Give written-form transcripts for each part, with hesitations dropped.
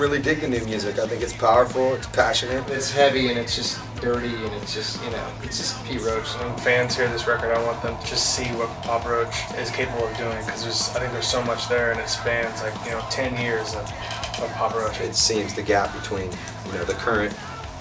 really dig the new music. I think it's powerful, it's passionate. It's heavy and it's just dirty and it's just, you know, it's just Pete Roach. When fans hear this record, I want them to just see what Papa Roach is capable of doing, because I think there's so much there, and it spans, like, you know, 10 years of Papa Roach. It seems the gap between, you know, the current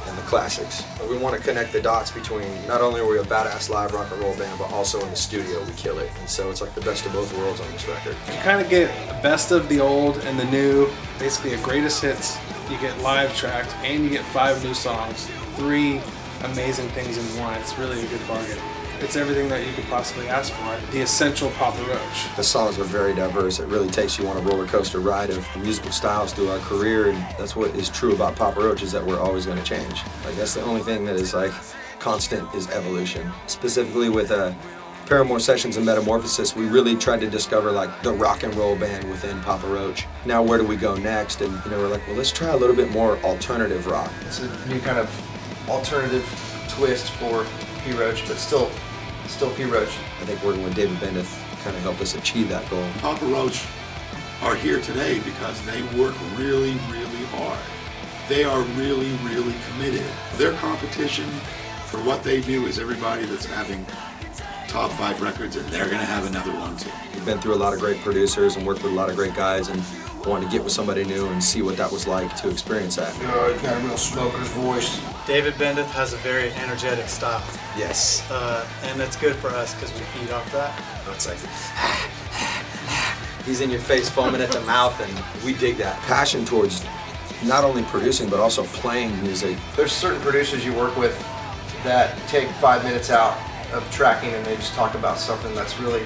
and the classics. We want to connect the dots between, not only are we a badass live rock and roll band, but also in the studio we kill it. And so it's like the best of both worlds on this record. You kind of get a best of the old and the new, basically a greatest hits. You get live tracks and you get 5 new songs. 3 amazing things in one. It's really a good bargain. It's everything that you could possibly ask for. The essential Papa Roach. The songs are very diverse. It really takes you on a roller coaster ride of musical styles through our career, and that's what is true about Papa Roach, is that we're always going to change. Like, that's the only thing that is like constant, is evolution. Specifically with Paramore Sessions and Metamorphosis, we really tried to discover like the rock and roll band within Papa Roach. Now where do we go next? And you know, we're like, well, let's try a little bit more alternative rock. It's a new kind of alternative twist for Pete Roach, but still Pete Roach. I think working with David Bendeth kind of helped us achieve that goal. Papa Roach are here today because they work really, really hard. They are really, really committed. Their competition for what they do is everybody that's having top 5 records, and they're gonna have another one too. We've been through a lot of great producers and worked with a lot of great guys, and wanted to get with somebody new and see what that was like to experience that. He's got a real smoker's voice. David Bendeth has a very energetic style. Yes. And it's good for us because we feed off that. It's like, he's in your face, foaming at the mouth, and we dig that. Passion towards not only producing, but also playing music. There's certain producers you work with that take 5 minutes out of tracking and they just talk about something that's really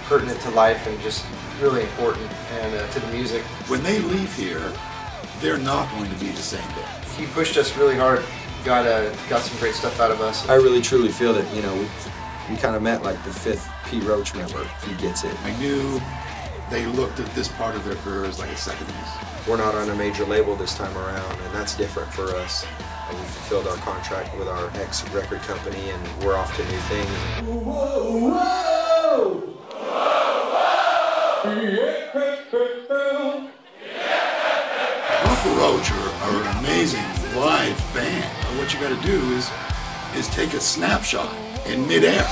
pertinent to life and just really important and to the music. When they leave here, they're not going to be the same band. He pushed us really hard, got some great stuff out of us. I really truly feel that, you know, we kind of met like the 5th Pete Roach member. He gets it. I knew they looked at this part of their career as like a second piece. We're not on a major label this time around, and that's different for us. We fulfilled our contract with our ex-record company, and we're off to new things. Whoa, whoa! Papa Roach are an amazing live band. What you got to do is take a snapshot in midair.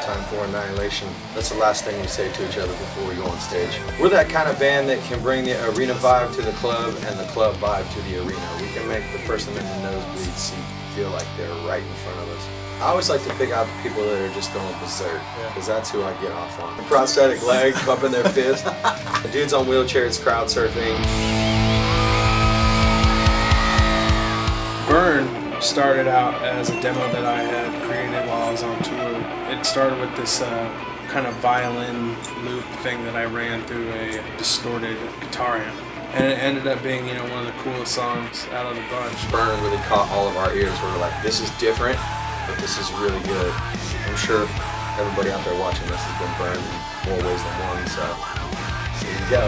Time For Annihilation. That's the last thing we say to each other before we go on stage. We're that kind of band that can bring the arena vibe to the club and the club vibe to the arena. We can make the person in the nosebleed seat feel like they're right in front of us. I always like to pick out the people that are just going berserk, because that's who I get off on. The prosthetic leg, pumping their fist. The dudes on wheelchairs crowd surfing. Burn started out as a demo that I had created while I was on tour. It started with this kind of violin loop thing that I ran through a distorted guitar amp. And it ended up being, you know, one of the coolest songs out of the bunch. Burn really caught all of our ears. We were like, this is different, but this is really good. I'm sure everybody out there watching this has been burned in more ways than one, so here you go.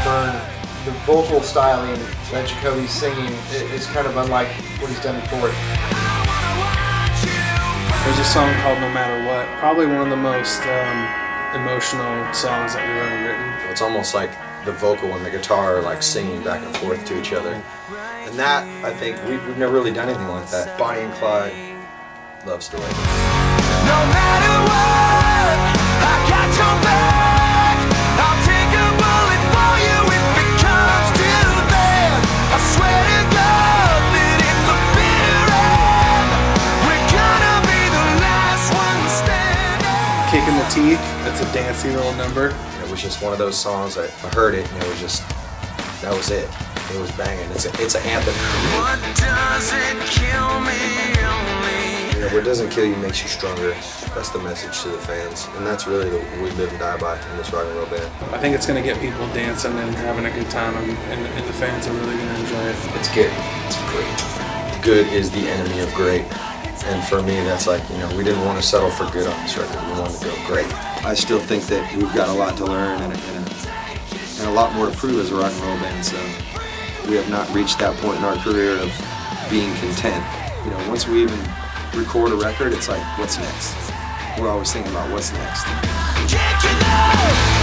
Burn, the vocal styling that Jacoby's singing is kind of unlike what he's done before. There's a song called No Matter What, probably one of the most emotional songs that we've ever written. It's almost like the vocal and the guitar are like singing back and forth to each other. And that, I think, we've never really done anything like that. Bonnie and Clyde love story. No matter what, I got your back. I'll take a bullet for you if it comes to that. I swear to God that in the bitter end, we're gonna be the last one standing. Kicking the Teeth, that's a dancey little number. It was just one of those songs that I heard it and it was just, that was it. It was banging. It's an anthem. What doesn't kill me only. You know, what doesn't kill you makes you stronger. That's the message to the fans, and that's really what we live and die by in this rock and roll band. I think it's going to get people dancing and having a good time, and the fans are really going to enjoy it. It's good. It's great. Good is the enemy of great. And for me, that's like, you know, we didn't want to settle for good on this record. We wanted to go great. I still think that we've got a lot to learn and a lot more to prove as a rock and roll band. So we have not reached that point in our career of being content. You know, once we even record a record, it's like, what's next? we're always thinking about what's next. Can't get enough.